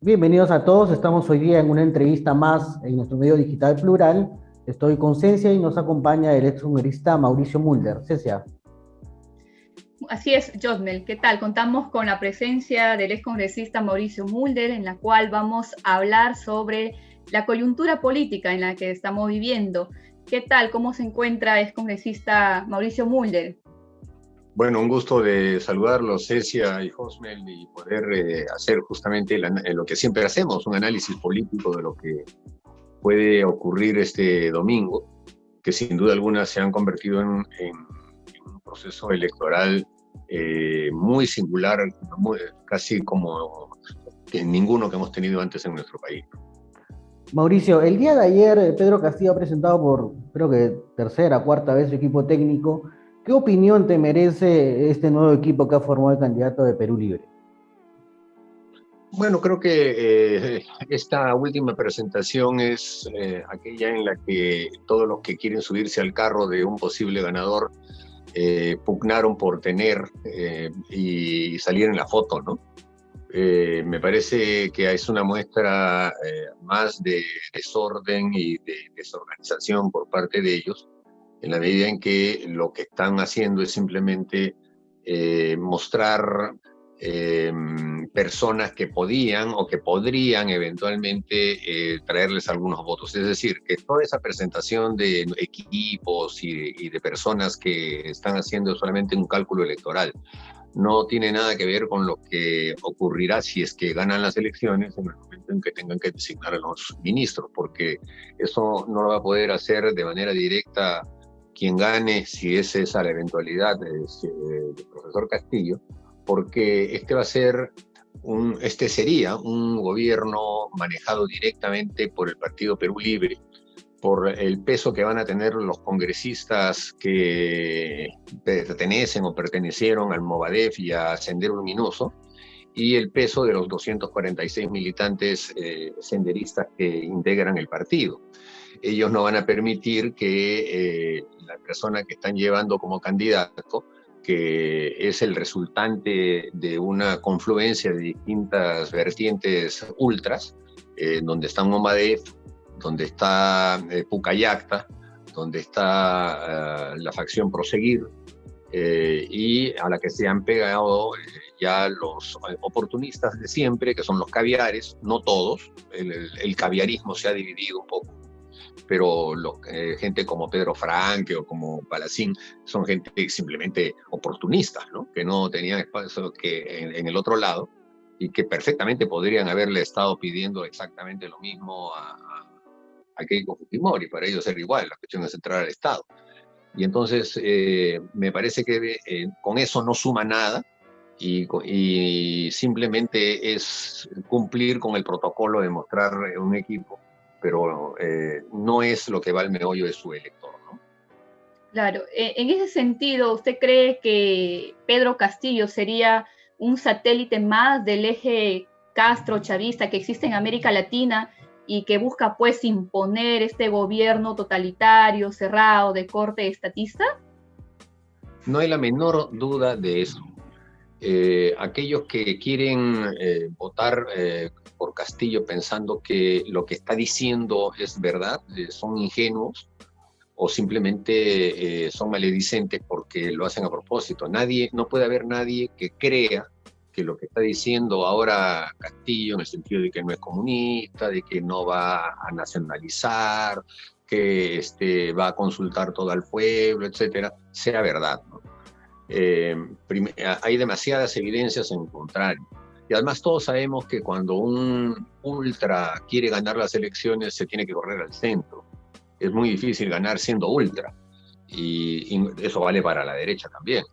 Bienvenidos a todos, estamos hoy día en una entrevista más en nuestro medio digital Plural. Estoy con Cecia y nos acompaña el ex congresista Mauricio Mulder. Cecia. Así es, Jotmel. ¿Qué tal? Contamos con la presencia del excongresista Mauricio Mulder, en la cual vamos a hablar sobre la coyuntura política en la que estamos viviendo. ¿Qué tal? ¿Cómo se encuentra el excongresista Mauricio Mulder? Bueno, un gusto de saludarlos, Cecia y Josmel, y poder hacer justamente lo que siempre hacemos, un análisis político de lo que puede ocurrir este domingo, que sin duda alguna se han convertido en un proceso electoral muy singular, casi como que ninguno que hemos tenido antes en nuestro país. Mauricio, el día de ayer Pedro Castillo ha presentado por, creo que tercera, cuarta vez su equipo técnico. ¿Qué opinión te merece este nuevo equipo que ha formado el candidato de Perú Libre? Bueno, creo que esta última presentación es aquella en la que todos los que quieren subirse al carro de un posible ganador pugnaron por tener y salir en la foto, ¿no? Me parece que es una muestra más de desorden y de desorganización por parte de ellos, en la medida en que lo que están haciendo es simplemente mostrar personas que podían o que podrían eventualmente traerles algunos votos. Es decir, que toda esa presentación de equipos y de personas que están haciendo solamente un cálculo electoral no tiene nada que ver con lo que ocurrirá si es que ganan las elecciones en el momento en que tengan que designar a los ministros, porque eso no lo va a poder hacer de manera directa quien gane, si es esa la eventualidad del profesor Castillo, porque este sería un gobierno manejado directamente por el Partido Perú Libre, por el peso que van a tener los congresistas que pertenecen o pertenecieron al Movadef y a Sendero Luminoso, y el peso de los 246 militantes senderistas que integran el partido. Ellos no van a permitir que la persona que están llevando como candidato, que es el resultante de una confluencia de distintas vertientes ultras, donde están Movadef, donde está Pucallacta, donde está la facción Proseguir, y a la que se han pegado ya los oportunistas de siempre, que son los caviares, no todos, el caviarismo se ha dividido un poco, pero gente como Pedro Franque o como Palacín son gente simplemente oportunistas, ¿no? Que no tenían espacio en el otro lado y que perfectamente podrían haberle estado pidiendo exactamente lo mismo a Keiko Fujimori, para ellos era igual, la cuestión es entrar al Estado. Y entonces me parece que con eso no suma nada y simplemente es cumplir con el protocolo de mostrar un equipo, pero no es lo que va al meollo de su elector, ¿no? Claro, en ese sentido, ¿usted cree que Pedro Castillo sería un satélite más del eje Castro-chavista que existe en América Latina y que busca pues imponer este gobierno totalitario, cerrado, de corte estatista? No hay la menor duda de eso. Aquellos que quieren votar por Castillo pensando que lo que está diciendo es verdad, son ingenuos o simplemente son maledicentes porque lo hacen a propósito. No puede haber nadie que crea que lo que está diciendo ahora Castillo, en el sentido de que no es comunista, de que no va a nacionalizar, que va a consultar todo al pueblo, etcétera, sea verdad, ¿no? Hay demasiadas evidencias en contrario. Y además todos sabemos que cuando un ultra quiere ganar las elecciones se tiene que correr al centro. Es muy difícil ganar siendo ultra. Y eso vale para la derecha también.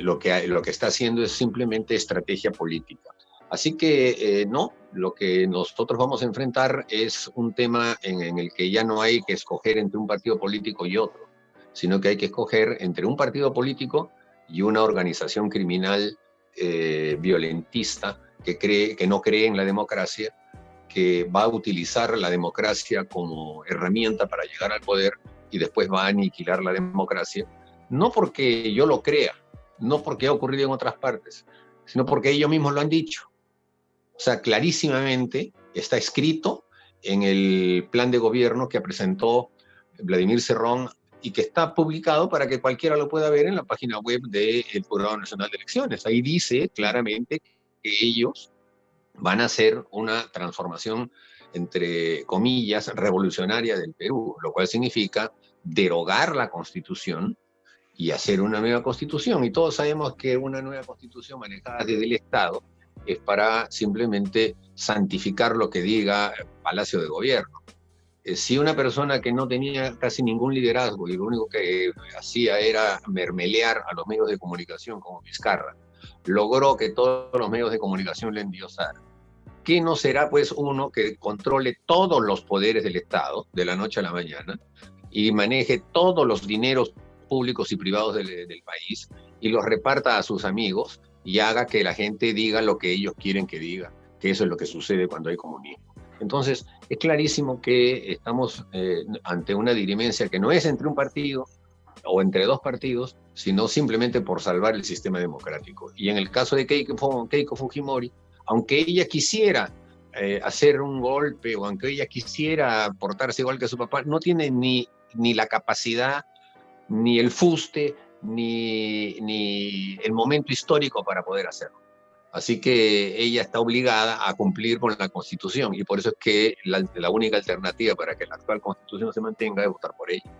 Lo que está haciendo es simplemente estrategia política. Así que no, lo que nosotros vamos a enfrentar es un tema en el que ya no hay que escoger entre un partido político y otro, sino que hay que escoger entre un partido político y una organización criminal violentista que no cree en la democracia, que va a utilizar la democracia como herramienta para llegar al poder y después va a aniquilar la democracia, no porque yo lo crea, no porque ha ocurrido en otras partes, sino porque ellos mismos lo han dicho. O sea, clarísimamente está escrito en el plan de gobierno que presentó Vladimir Cerrón y que está publicado para que cualquiera lo pueda ver en la página web del Jurado Nacional de Elecciones. Ahí dice claramente que ellos van a hacer una transformación, entre comillas, revolucionaria del Perú, lo cual significa derogar la Constitución y hacer una nueva Constitución. Y todos sabemos que una nueva Constitución manejada desde el Estado es para simplemente santificar lo que diga el Palacio de Gobierno. Si una persona que no tenía casi ningún liderazgo y lo único que hacía era mermelear a los medios de comunicación como Vizcarra, logró que todos los medios de comunicación le endiosaran, ¿qué no será pues uno que controle todos los poderes del Estado de la noche a la mañana y maneje todos los dineros públicos y privados del país y los reparta a sus amigos y haga que la gente diga lo que ellos quieren que diga, que eso es lo que sucede cuando hay comunismo? Entonces, es clarísimo que estamos ante una dirimencia que no es entre un partido o entre dos partidos, sino simplemente por salvar el sistema democrático. Y en el caso de Keiko Fujimori, aunque ella quisiera hacer un golpe o aunque ella quisiera portarse igual que su papá, no tiene ni la capacidad, ni el fuste, ni el momento histórico para poder hacerlo. Así que ella está obligada a cumplir con la Constitución y por eso es que la única alternativa para que la actual Constitución se mantenga es votar por ella.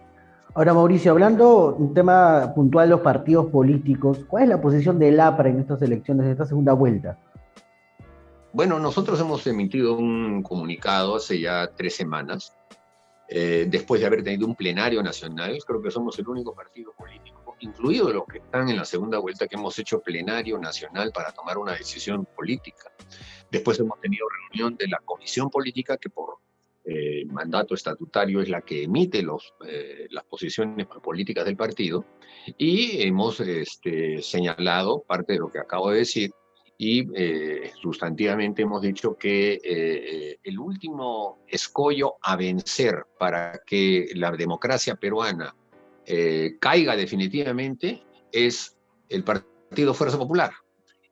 Ahora, Mauricio, hablando un tema puntual de los partidos políticos, ¿cuál es la posición del APRA en estas elecciones, en esta segunda vuelta? Bueno, nosotros hemos emitido un comunicado hace ya 3 semanas, después de haber tenido un plenario nacional. Creo que somos el único partido político, incluidos los que están en la segunda vuelta, que hemos hecho plenario nacional para tomar una decisión política. Después hemos tenido reunión de la comisión política, que por mandato estatutario es la que emite las posiciones políticas del partido, y hemos señalado parte de lo que acabo de decir, y sustantivamente hemos dicho que el último escollo a vencer para que la democracia peruana caiga definitivamente es el Partido Fuerza Popular.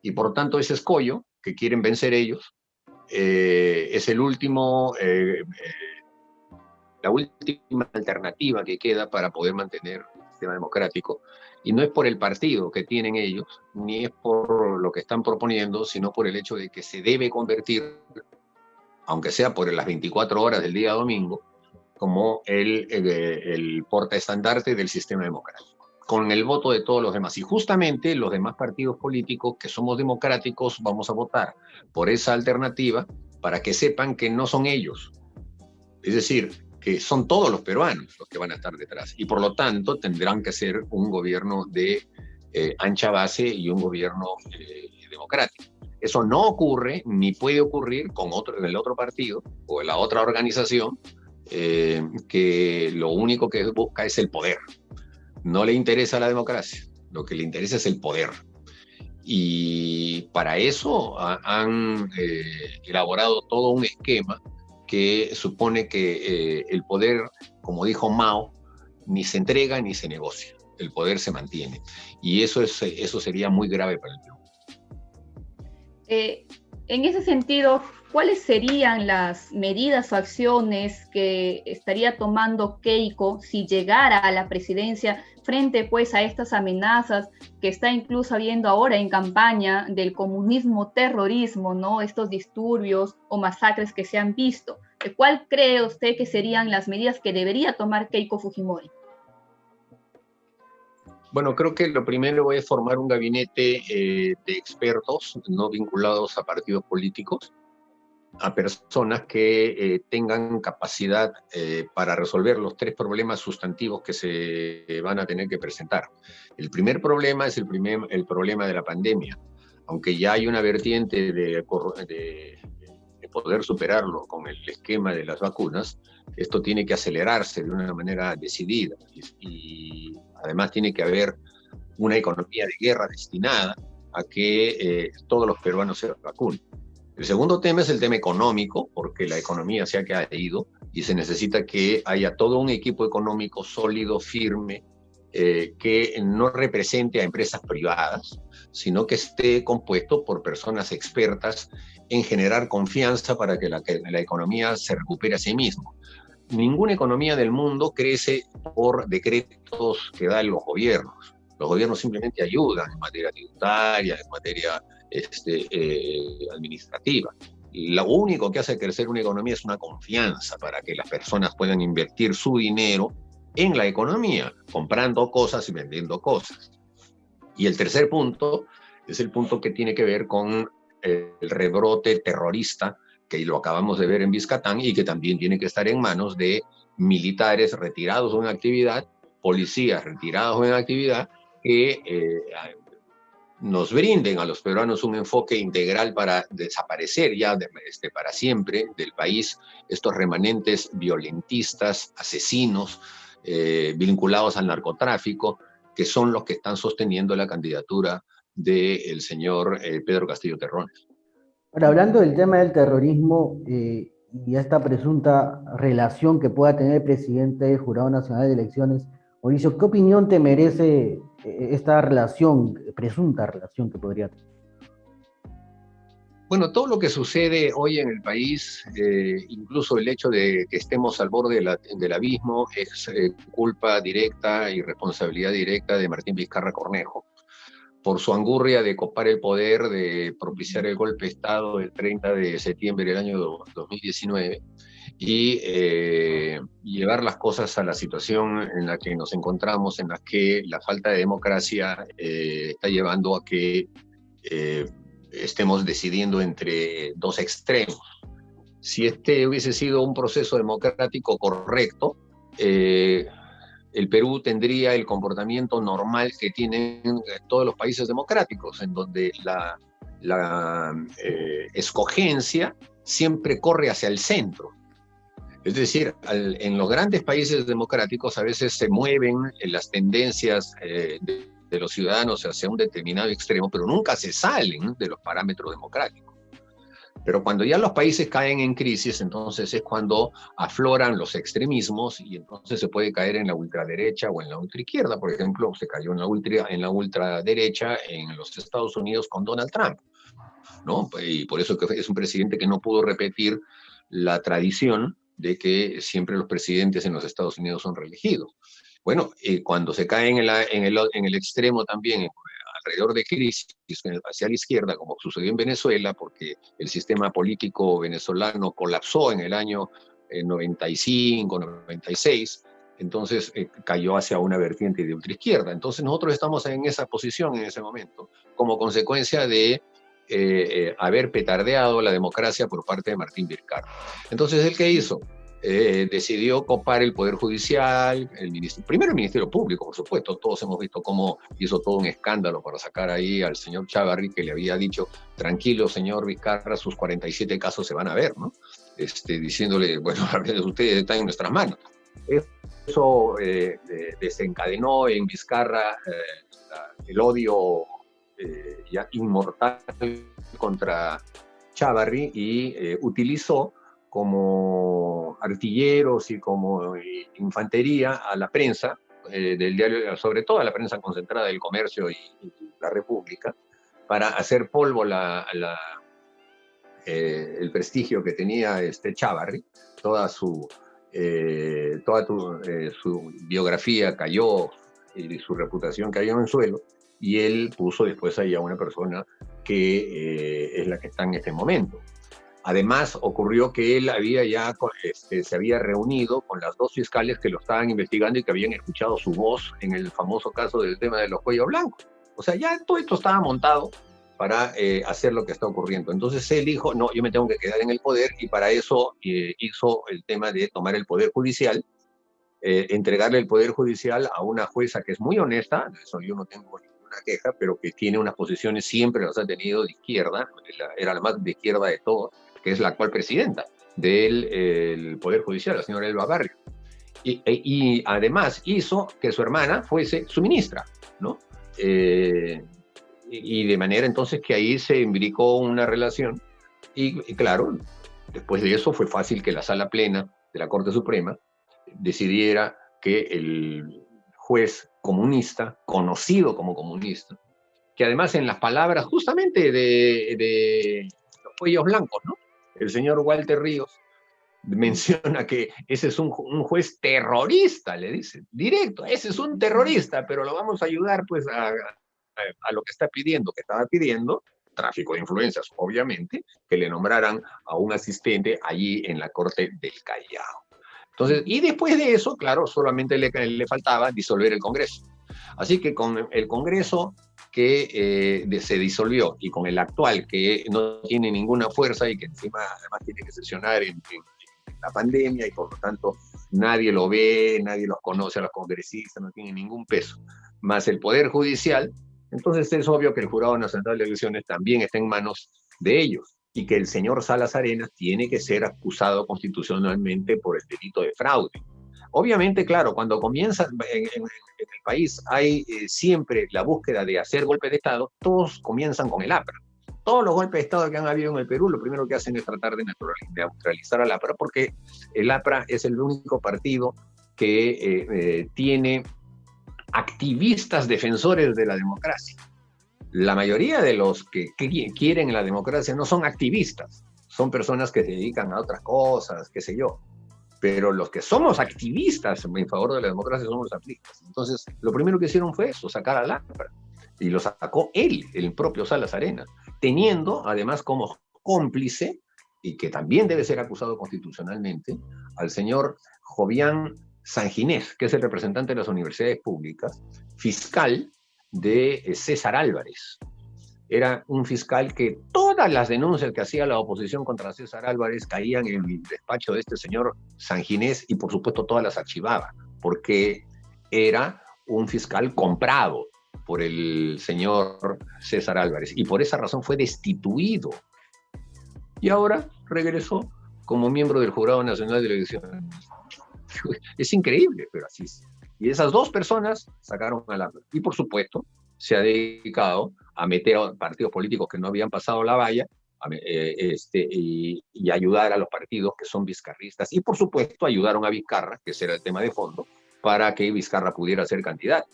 Y por tanto ese escollo que quieren vencer ellos es la última alternativa que queda para poder mantener el sistema democrático. Y no es por el partido que tienen ellos, ni es por lo que están proponiendo, sino por el hecho de que se debe convertir, aunque sea por las 24 horas del día domingo, como el portaestandarte del sistema democrático, con el voto de todos los demás. Y justamente los demás partidos políticos que somos democráticos vamos a votar por esa alternativa para que sepan que no son ellos. Es decir, que son todos los peruanos los que van a estar detrás. Y por lo tanto tendrán que ser un gobierno de ancha base y un gobierno democrático. Eso no ocurre ni puede ocurrir con el otro partido o la otra organización que lo único que busca es el poder. No le interesa la democracia, lo que le interesa es el poder. Y para eso han elaborado todo un esquema que supone que el poder, como dijo Mao, ni se entrega ni se negocia. El poder se mantiene. Y eso sería muy grave para el Perú. En ese sentido, ¿cuáles serían las medidas o acciones que estaría tomando Keiko si llegara a la presidencia frente pues a estas amenazas que está incluso habiendo ahora en campaña del comunismo terrorismo, ¿no? Estos disturbios o masacres que se han visto? ¿Cuál cree usted que serían las medidas que debería tomar Keiko Fujimori? Bueno, creo que lo primero es formar un gabinete de expertos no vinculados a partidos políticos, a personas que tengan capacidad para resolver los 3 problemas sustantivos que se van a tener que presentar. El primer problema es el problema de la pandemia. Aunque ya hay una vertiente de poder superarlo con el esquema de las vacunas, esto tiene que acelerarse de una manera decidida y además tiene que haber una economía de guerra destinada a que todos los peruanos se vacunen. El segundo tema es el tema económico, porque la economía se ha caído y se necesita que haya todo un equipo económico sólido, firme, que no represente a empresas privadas, sino que esté compuesto por personas expertas en generar confianza para que la economía se recupere a sí misma. Ninguna economía del mundo crece por decretos que dan los gobiernos. Los gobiernos simplemente ayudan en materia tributaria, en materia administrativa. Lo único que hace crecer una economía es una confianza para que las personas puedan invertir su dinero en la economía, comprando cosas y vendiendo cosas. Y el tercer punto es el punto que tiene que ver con el rebrote terrorista, que lo acabamos de ver en Biscatán y que también tiene que estar en manos de militares retirados de una actividad, policías retirados de una actividad, que nos brinden a los peruanos un enfoque integral para desaparecer ya para siempre del país estos remanentes violentistas, asesinos, vinculados al narcotráfico, que son los que están sosteniendo la candidatura del señor Pedro Castillo Terrones. Ahora, hablando del tema del terrorismo y esta presunta relación que pueda tener el presidente del Jurado Nacional de Elecciones, Mauricio, ¿qué opinión te merece esta relación, presunta relación que podría tener? Bueno, todo lo que sucede hoy en el país, incluso el hecho de que estemos al borde del abismo, es culpa directa y responsabilidad directa de Martín Vizcarra Cornejo, por su angurria de copar el poder, de propiciar el golpe de Estado el 30 de septiembre del año 2019 y llevar las cosas a la situación en la que nos encontramos, en la que la falta de democracia está llevando a que estemos decidiendo entre dos extremos. Si este hubiese sido un proceso democrático correcto, el Perú tendría el comportamiento normal que tienen todos los países democráticos, en donde la escogencia siempre corre hacia el centro. Es decir, en los grandes países democráticos a veces se mueven las tendencias de los ciudadanos hacia un determinado extremo, pero nunca se salen de los parámetros democráticos. Pero cuando ya los países caen en crisis, entonces es cuando afloran los extremismos y entonces se puede caer en la ultraderecha o en la ultraizquierda. Por ejemplo, se cayó en la ultraderecha en los Estados Unidos con Donald Trump, ¿no? Y por eso que es un presidente que no pudo repetir la tradición de que siempre los presidentes en los Estados Unidos son reelegidos. Bueno, cuando se cae en el extremo también, alrededor de crisis hacia la izquierda, como sucedió en Venezuela, porque el sistema político venezolano colapsó en el año 95, 96, entonces cayó hacia una vertiente de ultraizquierda. Entonces nosotros estamos en esa posición en ese momento, como consecuencia de haber petardeado la democracia por parte de Martín Vizcarra. Entonces, ¿él qué hizo? Decidió copar el Poder Judicial, primero el Ministerio Público, por supuesto. Todos hemos visto cómo hizo todo un escándalo para sacar ahí al señor Chávarri, que le había dicho, tranquilo, señor Vizcarra, sus 47 casos se van a ver, ¿no? Diciéndole, bueno, ustedes están en nuestras manos. Eso desencadenó en Vizcarra el odio ya inmortal contra Chávarri y utilizó como artilleros y como infantería a la prensa del diario, sobre todo a la prensa concentrada del Comercio y la República, para hacer polvo el prestigio que tenía Chávarri. Toda su biografía cayó y su reputación cayó en el suelo, y él puso después ahí a una persona que es la que está en este momento. Además, ocurrió que él se había reunido con las dos fiscales que lo estaban investigando y que habían escuchado su voz en el famoso caso del tema de los cuellos blancos. O sea, ya todo esto estaba montado para hacer lo que está ocurriendo. Entonces él dijo, no, yo me tengo que quedar en el poder, y para eso hizo el tema de tomar el Poder Judicial, entregarle el Poder Judicial a una jueza que es muy honesta, eso yo no tengo ninguna queja, pero que tiene unas posiciones, siempre las ha tenido de izquierda, era la más de izquierda de todos, que es la actual presidenta del Poder Judicial, la señora Elba Barrio. Y además hizo que su hermana fuese su ministra, ¿no? Y de manera entonces que ahí se imbricó una relación, y claro, después de eso fue fácil que la Sala Plena de la Corte Suprema decidiera que el juez comunista, conocido como comunista, que además en las palabras justamente cuellos blancos, ¿no? El señor Walter Ríos menciona que ese es un juez terrorista, le dice, directo, ese es un terrorista, pero lo vamos a ayudar pues a lo que está pidiendo, que estaba pidiendo, tráfico de influencias, obviamente, que le nombraran a un asistente allí en la corte del Callao. Entonces, y después de eso, claro, solamente le faltaba disolver el Congreso. Así que con el Congreso que se disolvió y con el actual que no tiene ninguna fuerza y que encima además tiene que sesionar en la pandemia y por lo tanto nadie lo ve, nadie los conoce a los congresistas, no tiene ningún peso, más el Poder Judicial, entonces es obvio que el Jurado Nacional de Elecciones también está en manos de ellos y que el señor Salas Arenas tiene que ser acusado constitucionalmente por el delito de fraude. Obviamente, claro, cuando comienza en el país hay siempre la búsqueda de hacer golpe de Estado, todos comienzan con el APRA. Todos los golpes de Estado que han habido en el Perú, lo primero que hacen es tratar de neutralizar al APRA, porque el APRA es el único partido que tiene activistas defensores de la democracia. La mayoría de los que quieren la democracia no son activistas, son personas que se dedican a otras cosas, qué sé yo. Pero los que somos activistas en favor de la democracia somos atletas. Entonces, lo primero que hicieron fue eso, sacar al APRA. Y lo sacó él, el propio Salas Arenas, teniendo además como cómplice, y que también debe ser acusado constitucionalmente, al señor Jovián Sanginés, que es el representante de las universidades públicas, fiscal de César Álvarez. Era un fiscal que todas las denuncias que hacía la oposición contra César Álvarez caían en el despacho de este señor Sanginés y por supuesto todas las archivaba, porque era un fiscal comprado por el señor César Álvarez y por esa razón fue destituido. Y ahora regresó como miembro del Jurado Nacional de Elecciones. Es increíble, pero así es. Y esas dos personas sacaron a la... Y por supuesto, se ha dedicado a meter a partidos políticos que no habían pasado la valla y ayudar a los partidos que son vizcarristas. Y por supuesto, ayudaron a Vizcarra, que ese era el tema de fondo, para que Vizcarra pudiera ser candidato.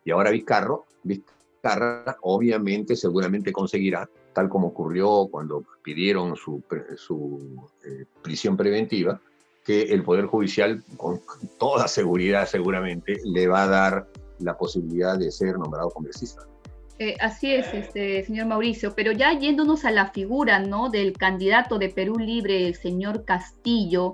Y ahora Vizcarra obviamente, seguramente conseguirá, tal como ocurrió cuando pidieron su prisión preventiva, que el Poder Judicial, con toda seguridad seguramente, le va a dar la posibilidad de ser nombrado congresista. Así es, señor Mauricio, pero ya yéndonos a la figura, ¿no?, del candidato de Perú Libre, el señor Castillo,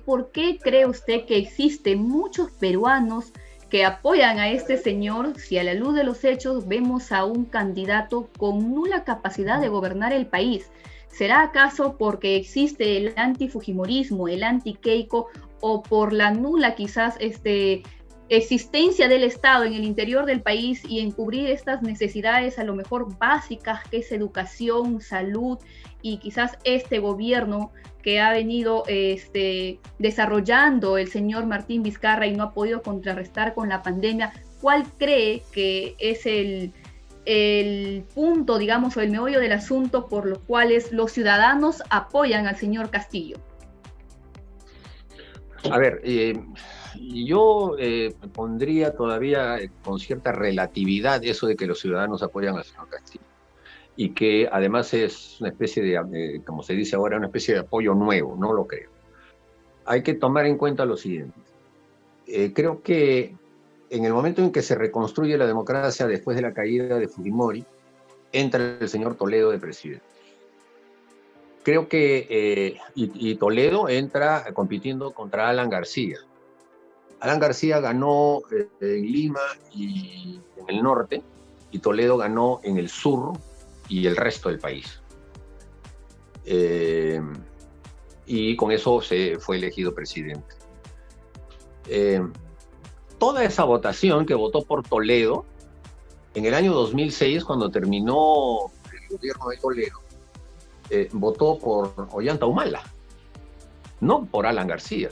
¿por qué cree usted que existen muchos peruanos que apoyan a este señor si a la luz de los hechos vemos a un candidato con nula capacidad de gobernar el país? ¿Será acaso porque existe el antifujimorismo, el anti-Keiko, o por la nula quizás existencia del Estado en el interior del país y en cubrir estas necesidades a lo mejor básicas, que es educación, salud, y quizás este gobierno que ha venido desarrollando el señor Martín Vizcarra y no ha podido contrarrestar con la pandemia? ¿Cuál cree que es el punto, digamos, o el meollo del asunto por los cuales los ciudadanos apoyan al señor Castillo? A ver, yo pondría todavía con cierta relatividad eso de que los ciudadanos apoyan al señor Castillo y que además es una especie de, como se dice ahora, una especie de apoyo nuevo, no lo creo. Hay que tomar en cuenta lo siguiente. Creo que en el momento en que se reconstruye la democracia después de la caída de Fujimori, entra el señor Toledo de presidente. Creo que y Toledo entra compitiendo contra Alan García. Alan García ganó en Lima y en el norte, y Toledo ganó en el sur y el resto del país. Y con eso se fue elegido presidente. Toda esa votación que votó por Toledo, en el año 2006, cuando terminó el gobierno de Toledo, votó por Ollanta Humala, no por Alan García.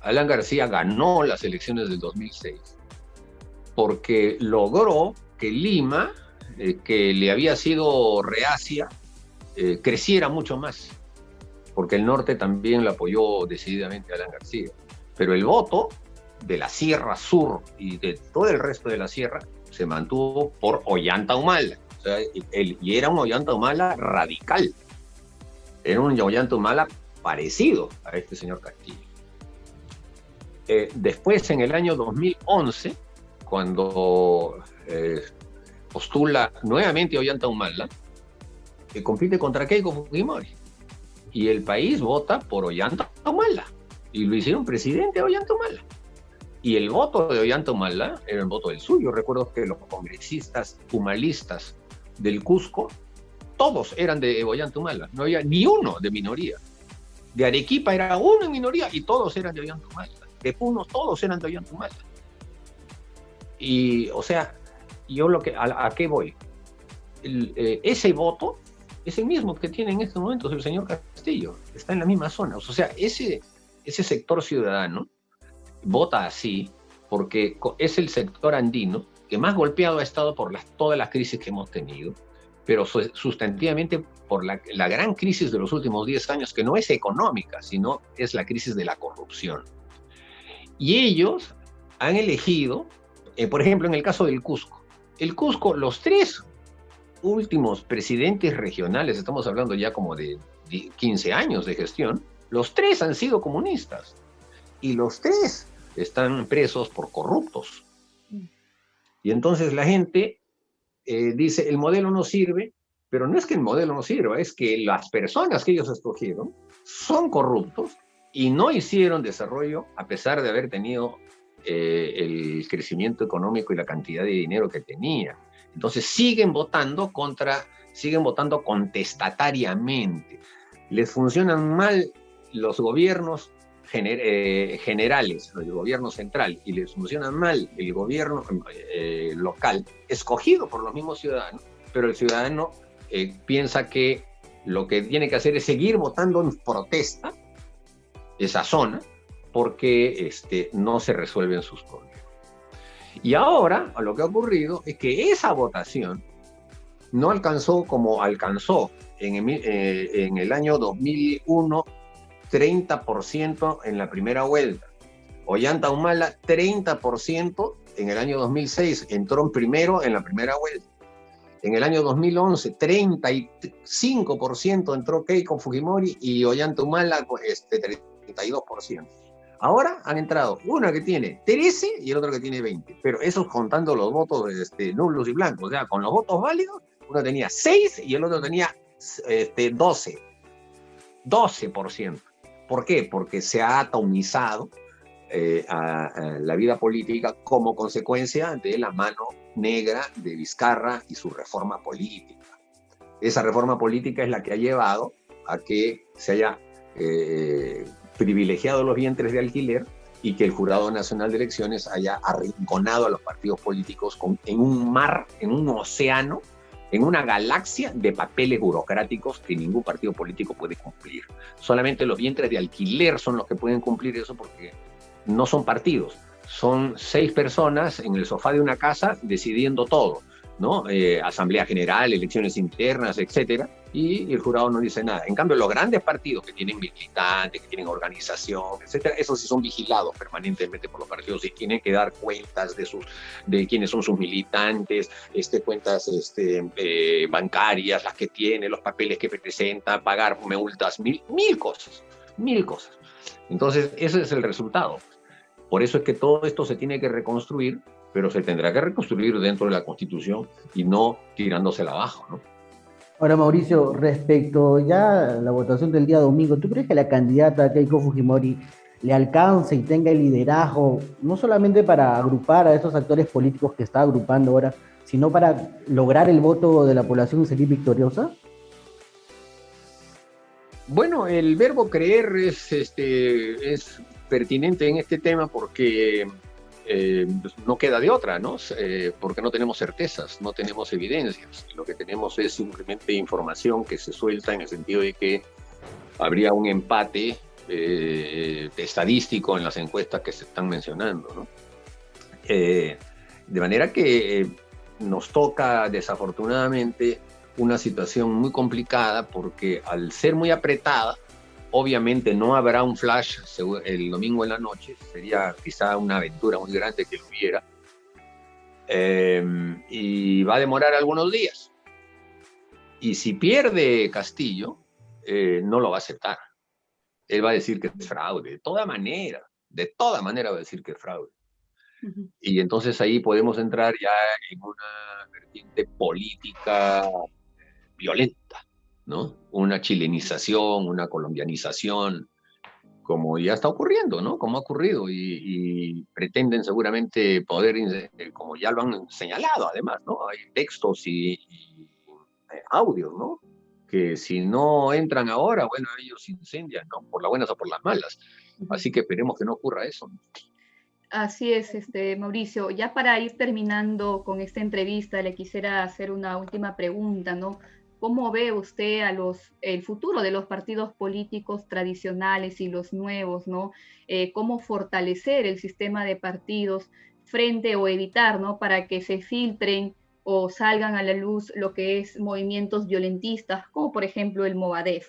Alan García ganó las elecciones del 2006 porque logró que Lima, que le había sido reacia, creciera mucho más, porque el norte también lo apoyó decididamente a Alan García. Pero el voto de la Sierra Sur y de todo el resto de la Sierra se mantuvo por Ollanta Humala. O sea, y era un Ollanta Humala radical. Era un Ollanta parecido a este señor Castillo. Después, en el año 2011, cuando postula nuevamente Ollanta Humala, compite contra Keiko Fujimori. Y el país vota por Ollanta Humala. Y lo hicieron presidente a Ollanta Humala. Y el voto de Ollanta Humala era el voto del suyo. Recuerdo que los congresistas humalistas del Cusco, todos eran de Ollanta Humala. No había ni uno de minoría. De Arequipa era uno en minoría y todos eran de Ollanta Humala. De Puno todos eran de Ollanta Humala. Y, o sea, yo ¿a qué voy? Ese voto es el mismo que tiene en estos momentos el señor Castillo. Está en la misma zona. O sea, ese sector ciudadano vota así porque es el sector andino que más golpeado ha estado por todas las crisis que hemos tenido, pero sustantivamente por la gran crisis de los últimos 10 años, que no es económica, sino es la crisis de la corrupción. Y ellos han elegido, por ejemplo, en el caso del Cusco, los 3 últimos presidentes regionales, estamos hablando ya como de 15 años de gestión, los 3 han sido comunistas. Y los 3 están presos por corruptos. Y entonces la gente dice, el modelo no sirve, pero no es que el modelo no sirva, es que las personas que ellos escogieron son corruptos y no hicieron desarrollo a pesar de haber tenido el crecimiento económico y la cantidad de dinero que tenían. Entonces siguen votando contestatariamente. Les funcionan mal los gobiernos generales, el gobierno central, y les funciona mal el gobierno local, escogido por los mismos ciudadanos, pero el ciudadano piensa que lo que tiene que hacer es seguir votando en protesta esa zona, porque no se resuelven sus problemas. Y ahora, lo que ha ocurrido es que esa votación no alcanzó como alcanzó en el año 2001, 30% en la primera vuelta. Ollanta Humala, 30% en el año 2006, entró primero en la primera vuelta. En el año 2011, 35% entró Keiko Fujimori y Ollanta Humala, 32%. Ahora han entrado una que tiene 13 y el otro que tiene 20, pero eso contando los votos nulos y blancos. O sea, con los votos válidos, uno tenía 6 y el otro tenía 12%. ¿Por qué? Porque se ha atomizado a la vida política como consecuencia de la mano negra de Vizcarra y su reforma política. Esa reforma política es la que ha llevado a que se haya privilegiado los vientres de alquiler y que el Jurado Nacional de Elecciones haya arrinconado a los partidos políticos en un mar, en un océano, en una galaxia de papeles burocráticos que ningún partido político puede cumplir. Solamente los vientres de alquiler son los que pueden cumplir eso, porque no son partidos, son 6 personas en el sofá de una casa decidiendo todo, ¿no? Asamblea General, elecciones internas, etcétera, y el jurado no dice nada. En cambio, los grandes partidos que tienen militantes, que tienen organización, etcétera, esos sí son vigilados permanentemente por los partidos y tienen que dar cuentas de quiénes son sus militantes, cuentas bancarias, las que tienen, los papeles que presentan, pagar multas, mil cosas. Entonces, ese es el resultado. Por eso es que todo esto se tiene que reconstruir, pero se tendrá que reconstruir dentro de la Constitución y no tirándosela abajo, ¿no? Ahora, Mauricio, respecto ya a la votación del día domingo, ¿tú crees que la candidata Keiko Fujimori le alcance y tenga el liderazgo, no solamente para agrupar a esos actores políticos que está agrupando ahora, sino para lograr el voto de la población y salir victoriosa? Bueno, el verbo creer es pertinente en este tema porque no queda de otra, ¿no? Porque no tenemos certezas, no tenemos evidencias. Lo que tenemos es simplemente información que se suelta en el sentido de que habría un empate estadístico en las encuestas que se están mencionando, ¿no? De manera que nos toca, desafortunadamente, una situación muy complicada porque al ser muy apretada, obviamente no habrá un flash el domingo en la noche, sería quizá una aventura muy grande que lo hubiera, y va a demorar algunos días. Y si pierde Castillo, no lo va a aceptar. Él va a decir que es fraude, de toda manera va a decir que es fraude. Y entonces ahí podemos entrar ya en una vertiente política violenta, ¿no? Una chilenización, una colombianización, como ya está ocurriendo, ¿no? Como ha ocurrido, y pretenden seguramente poder, como ya lo han señalado además, ¿no? Hay textos y audios, ¿no? Que si no entran ahora, bueno, ellos incendian, ¿no? Por las buenas o por las malas. Así que esperemos que no ocurra eso, ¿no? Así es, Mauricio. Ya para ir terminando con esta entrevista, le quisiera hacer una última pregunta, ¿no? ¿Cómo ve usted el futuro de los partidos políticos tradicionales y los nuevos, ¿no? ¿Cómo fortalecer el sistema de partidos frente o evitar, ¿no? Para que se filtren o salgan a la luz lo que es movimientos violentistas, como por ejemplo el Movadef?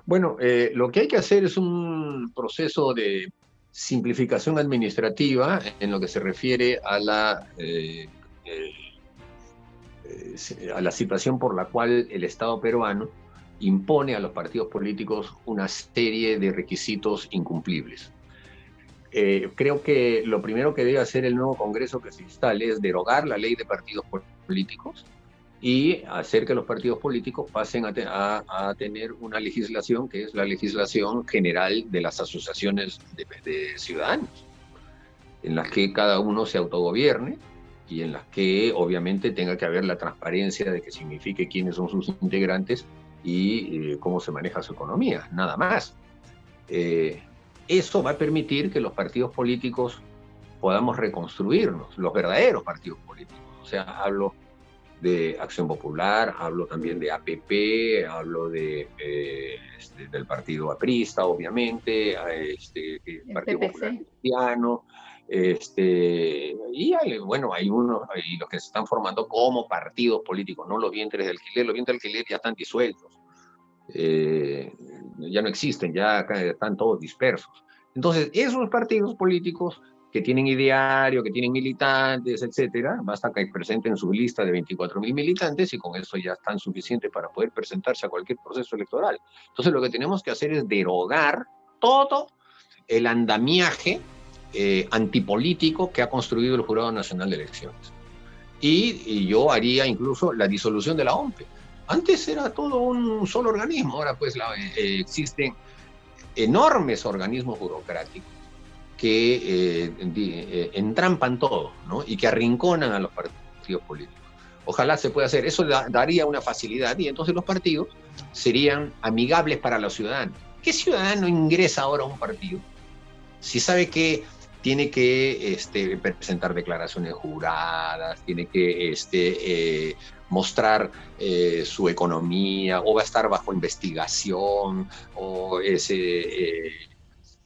Bueno, lo que hay que hacer es un proceso de simplificación administrativa en lo que se refiere a la situación por la cual el Estado peruano impone a los partidos políticos una serie de requisitos incumplibles. Creo que lo primero que debe hacer el nuevo Congreso que se instale es derogar la ley de partidos políticos y hacer que los partidos políticos pasen a tener una legislación que es la legislación general de las asociaciones de ciudadanos, en las que cada uno se autogobierne y en las que obviamente tenga que haber la transparencia de que signifique quiénes son sus integrantes y cómo se maneja su economía, nada más. Eso va a permitir que los partidos políticos podamos reconstruirnos, los verdaderos partidos políticos. O sea, hablo de Acción Popular, hablo también de APP, hablo del partido aprista, obviamente, el Partido Popular Cristiano, y bueno, hay los que se están formando como partidos políticos, no los vientres de alquiler. Los vientres de alquiler ya están disueltos, ya no existen, ya están todos dispersos. Entonces, esos partidos políticos que tienen ideario, que tienen militantes, etcétera, basta que presenten su lista de 24.000 militantes y con eso ya están suficientes para poder presentarse a cualquier proceso electoral. Entonces, lo que tenemos que hacer es derogar todo el andamiaje antipolítico que ha construido el Jurado Nacional de Elecciones. Y yo haría incluso la disolución de la OMPE. Antes era todo un solo organismo, ahora pues existen enormes organismos burocráticos que entrampan todo, ¿no? Y que arrinconan a los partidos políticos. Ojalá se pueda hacer. Eso daría una facilidad y entonces los partidos serían amigables para los ciudadanos. ¿Qué ciudadano ingresa ahora a un partido si sabe que tiene que presentar declaraciones juradas, tiene que mostrar su economía, o va a estar bajo investigación, o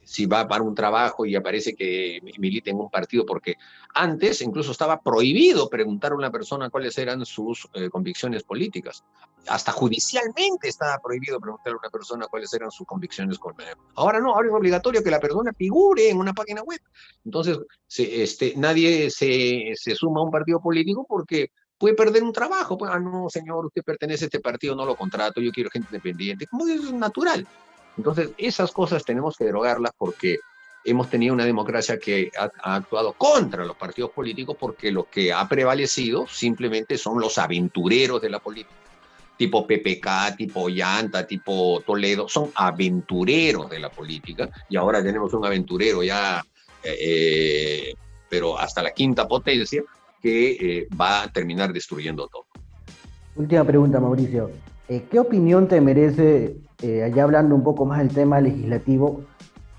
si va para un trabajo y aparece que milita en un partido? Porque antes incluso estaba prohibido preguntar a una persona cuáles eran sus convicciones políticas. Hasta judicialmente estaba prohibido preguntar a una persona cuáles eran sus convicciones. Ahora no, ahora es obligatorio que la persona figure en una página web. Entonces, nadie se suma a un partido político porque puede perder un trabajo. Pues, no, señor, usted pertenece a este partido, no lo contrato, yo quiero gente independiente. Como es natural. Entonces, esas cosas tenemos que derogarlas porque hemos tenido una democracia que ha actuado contra los partidos políticos, porque lo que ha prevalecido simplemente son los aventureros de la política. Tipo PPK, tipo Llanta, tipo Toledo, son aventureros de la política, y ahora tenemos un aventurero ya, pero hasta la quinta potencia, que va a terminar destruyendo todo. Última pregunta, Mauricio. ¿Qué opinión te merece, allá hablando un poco más del tema legislativo,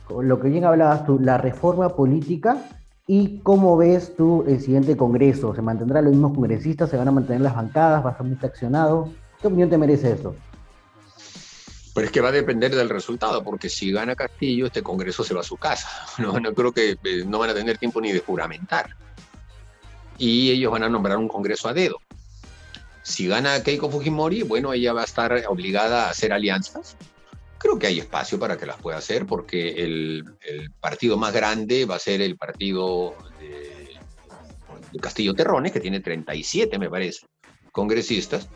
con lo que bien hablabas tú, la reforma política, y cómo ves tú el siguiente Congreso? ¿Se mantendrán los mismos congresistas? ¿Se van a mantener las bancadas? ¿Va a ser muy fraccionado? ¿Qué opinión te merece eso? Pero es que va a depender del resultado, porque si gana Castillo, este Congreso se va a su casa. No creo que no van a tener tiempo ni de juramentar. Y ellos van a nombrar un Congreso a dedo. Si gana Keiko Fujimori, bueno, ella va a estar obligada a hacer alianzas. Creo que hay espacio para que las pueda hacer, porque el partido más grande va a ser el partido de, Castillo Terrones, que tiene 37, me parece, congresistas.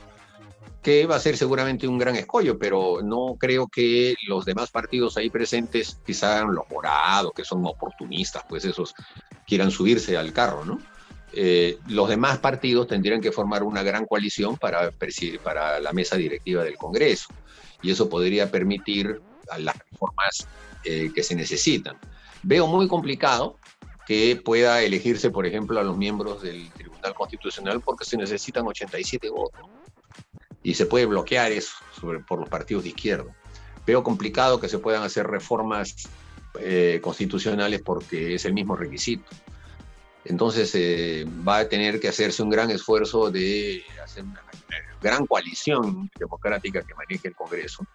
que va a ser seguramente un gran escollo, pero no creo que los demás partidos ahí presentes, quizá los morados, que son oportunistas, pues esos quieran subirse al carro, ¿no? Los demás partidos tendrían que formar una gran coalición para la mesa directiva del Congreso, y eso podría permitir a las reformas que se necesitan. Veo muy complicado que pueda elegirse, por ejemplo, a los miembros del Tribunal Constitucional porque se necesitan 87 votos. Y se puede bloquear eso por los partidos de izquierda. Veo complicado que se puedan hacer reformas constitucionales porque es el mismo requisito. Entonces va a tener que hacerse un gran esfuerzo de hacer una gran coalición democrática que maneje el Congreso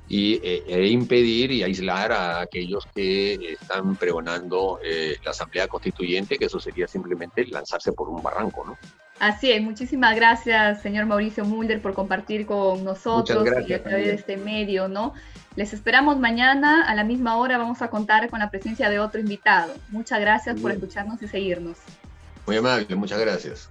e impedir y aislar a aquellos que están pregonando la Asamblea Constituyente, que eso sería simplemente lanzarse por un barranco, ¿no? Así es, muchísimas gracias, señor Mauricio Mulder, por compartir con nosotros y a través de este medio, ¿no? Les esperamos mañana a la misma hora, vamos a contar con la presencia de otro invitado. Muchas gracias por escucharnos y seguirnos. Muy amable, muchas gracias.